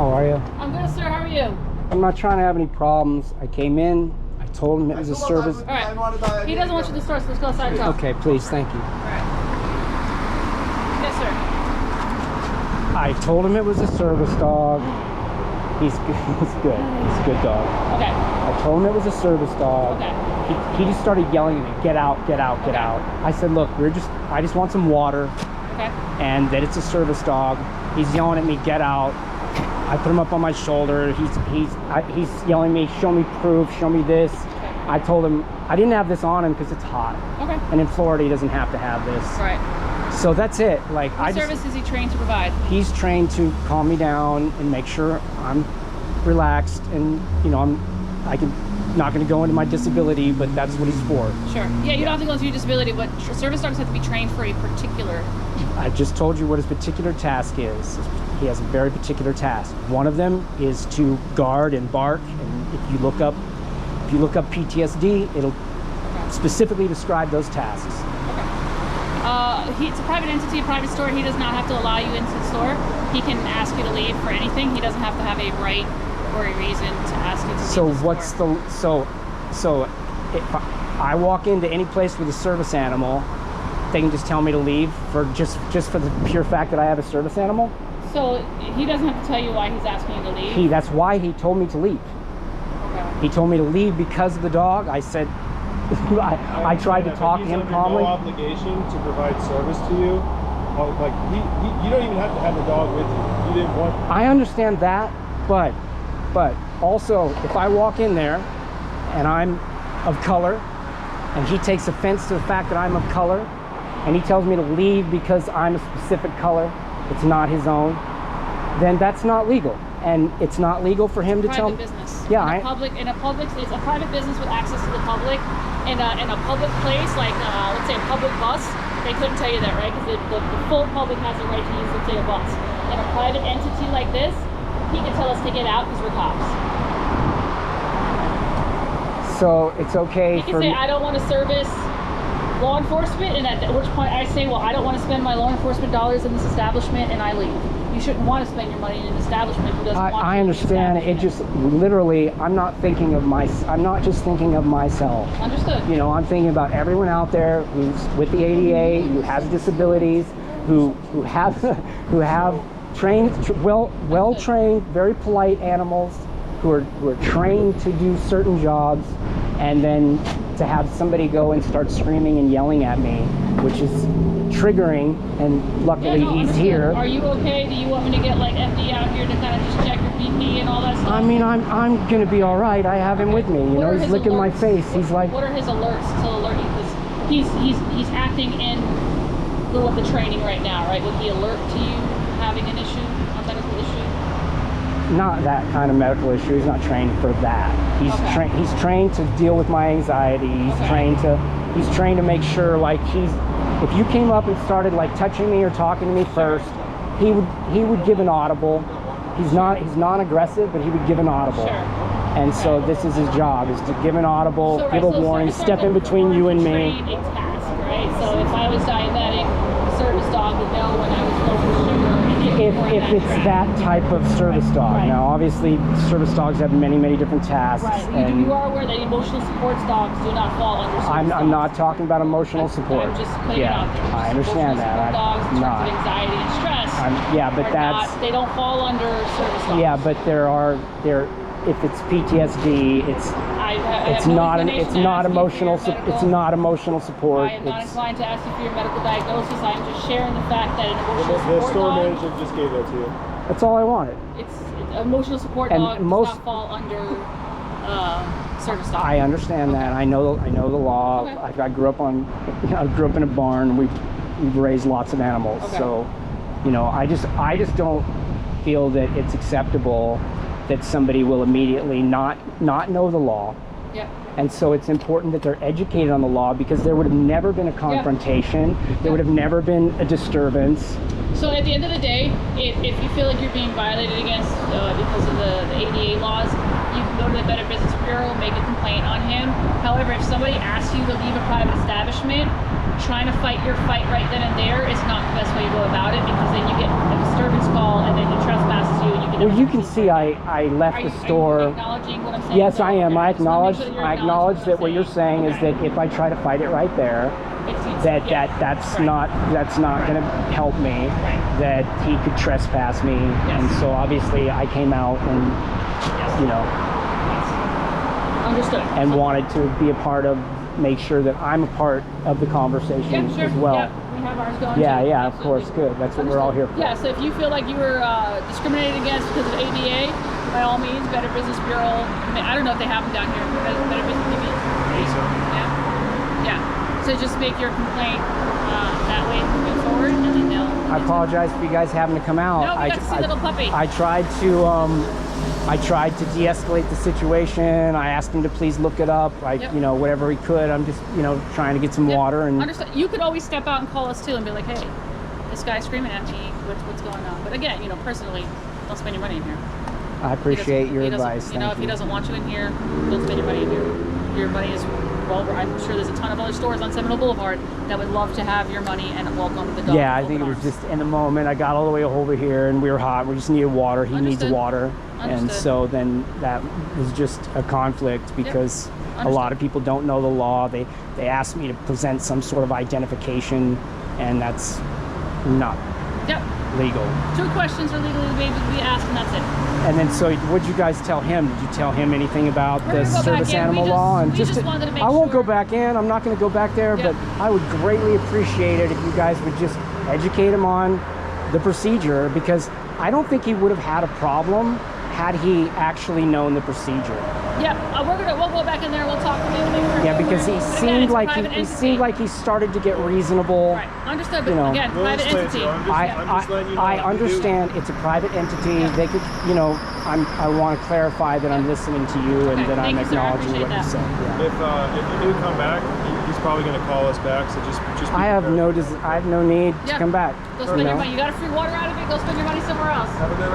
How are you? I'm good, sir. How are you? I'm not trying to have any problems. I came in, I told him it was a service. All right. He doesn't want you to start, so let's go outside and talk. Okay, please, thank you. All right. Yes, sir. I told him it was a service dog. He's good. He's good. He's a good dog. Okay. I told him it was a service dog. Okay. He just started yelling at me, get out, get out, get out. I said, look, I just want some water. Okay. And that it's a service dog. He's yelling at me, get out. I put him up on my shoulder. He's yelling at me, show me proof, show me this. Okay. I told him I didn't have this on him because it's hot. Okay. And in Florida, he doesn't have to have this. Right. So that's it. Like, What service is he trained to provide? He's trained to calm me down and make sure I'm relaxed, and I'm not going to go into my disability, but that's what he's for. Sure. Yeah, you don't have to go into your disability, but service dogs have to be trained for a particular. I just told you what his particular task is. He has a very particular task. One of them is to guard and bark, and if you look up PTSD, it'll specifically describe those tasks. It's a private entity, a private store. He does not have to allow you into the store. He can ask you to leave for anything. He doesn't have to have a right or a reason to ask you to leave. So if I walk into any place with a service animal, they can just tell me to leave for just for the pure fact that I have a service animal? So he doesn't have to tell you why he's asking you to leave? That's why he told me to leave. Okay. He told me to leave because of the dog. I said, I tried to talk to him calmly. No obligation to provide service to you. Like you don't even have to have the dog with you. You didn't want. I understand that, but also if I walk in there and I'm of color, and he takes offense to the fact that I'm of color, and he tells me to leave because I'm a specific color, it's not his own, then that's not legal. And it's not legal for him to tell me. Business. Yeah, it's a private business with access to the public. In a public place, like let's say a public bus, they couldn't tell you that, right? Because the full public has the right to use, let's say, a bus. In a private entity like this, he can tell us to get out because we're cops. So it's okay. He can say, I don't want to service law enforcement, and at which point I say, well, I don't want to spend my law enforcement dollars in this establishment, and I leave. You shouldn't want to spend your money in an establishment who doesn't want to. I understand. It just literally, I'm not just thinking of myself. Understood. I'm thinking about everyone out there who's with the ADA, who has disabilities, who have trained, well trained, very polite animals who are trained to do certain jobs, and then to have somebody go and start screaming and yelling at me, which is triggering, and luckily he's here. Are you okay? Do you want me to get like FD out here to kind of just check your BP and all that stuff? I mean, I'm gonna be all right. I have him with me. He's licking my face. He's like, what are his alerts to alert you? Because he's acting in the training right now, right? Would he alert to you having an issue, a medical issue? Not that kind of medical issue. He's not trained for that. He's trained to deal with my anxiety. He's trained to make sure, like, if you came up and started like touching me or talking to me first, he would give an audible. He's non-aggressive, but he would give an audible. Sure. And so this is his job, is to give an audible, give a warning, step in between you and me. A task, right? So if I was diabetic, the service dog would know when I was low in sugar. If it's that type of service dog. Right. Now, obviously, service dogs have many different tasks. Right. And you are aware that emotional support dogs do not fall under service dogs. I'm not talking about emotional support. I'm just putting it out there. I understand that. Dogs in terms of anxiety and stress. They don't fall under service dogs. Yeah, but if it's PTSD, it's not emotional support. I am not inclined to ask you for your medical diagnosis. I am just sharing the fact that an emotional support The store dog, manager just gave that to you. That's all I wanted. It's emotional support dog does not fall under service dog. I understand that. I know the law. Okay. I grew up in a barn. We've raised lots of animals. Okay. So, I just don't feel that it's acceptable that somebody will immediately not know the law. Yep. And so it's important that they're educated on the law, because there would have never been a confrontation. There would have never been a disturbance. So at the end of the day, if you feel like you're being violated against because of the ADA laws, you can go to the Better Business Bureau, make a complaint on him. However, if somebody asks you to leave a private establishment, trying to fight your fight right then and there is not the best way to go about it, because then you get a disturbance call and then he trespasses you and you get Well, you can see I left Are the you store. acknowledging what I'm saying? Yes, I am. Okay. I Just wanna make acknowledge. sure that you're I acknowledge that what you're saying is Okay. that if I try to fight it right there, that's not going to help me. Right. That he could trespass me, and so obviously I came out and you know Understood. and wanted to be a part of, make sure that I'm a part of the conversation Yeah, sure. as well. Yeah, we have ours going. Yeah, too. yeah, of Absolutely. course, good. That's what we're all here for. Yeah, so if you feel like you were discriminated against because of ADA, by all means, Better Business Bureau. I don't know if they have them down here. Better Business Bureau. Yeah. Yeah. So just make your complaint that way moving forward, and then they'll. I apologize for you guys having to come out. No, we got to see little puppy. I tried to de-escalate the situation. I asked him to please look it up. Yep. You know, whatever he could. I'm just, you know, trying to get some Yep. water and. Understood. You could always step out and call us too and be like, hey, this guy's screaming at me. What's going on? But again, you know, personally, don't spend your money in here. I appreciate your He doesn't- advice. You know, Thank if he doesn't want you in here, don't spend your money in here. Your money is well. I'm sure there's a ton of other stores on Seminole Boulevard that would love to have your money and welcome the dog. Yeah, I with think it open was arms. just in the moment. I got all the way over here and we were hot. We just needed water. He needs Understood. water. And Understood. so then that was just a conflict because a lot of people don't know the law. They asked me to present some sort of identification, and that's not Yep. legal. 2 questions are legally maybe to be asked, and that's it. And then, so what'd you guys tell him? Did you tell him anything about We're the gonna go back service in. animal We just- law? And we just wanted to make I won't sure- go back in. I'm not going to go back there, Yeah. but I would greatly appreciate it if you guys would just educate him on the procedure, because I don't think he would have had a problem had he actually known the procedure. Yeah, we'll go back in there. We'll talk to him. and make sure Yeah, we're- because he but again, seemed it's a like private he entity. seemed like he started to get reasonable. Right, understood. But you know. again, We'll private explain entity. to you. I'm just letting you know I what we do. understand it's a private entity. They could, you know, I want to clarify that I'm listening to you and Okay, that I'm thank you, sir. I acknowledging what you appreciate said. that. Yeah. If you do come back, he's probably going to call us back. So just be I have prepared. I have no need Yeah. to come back. Go you spend your know? money. You got a free water out of it. Go spend your money somewhere else. Have a good rest.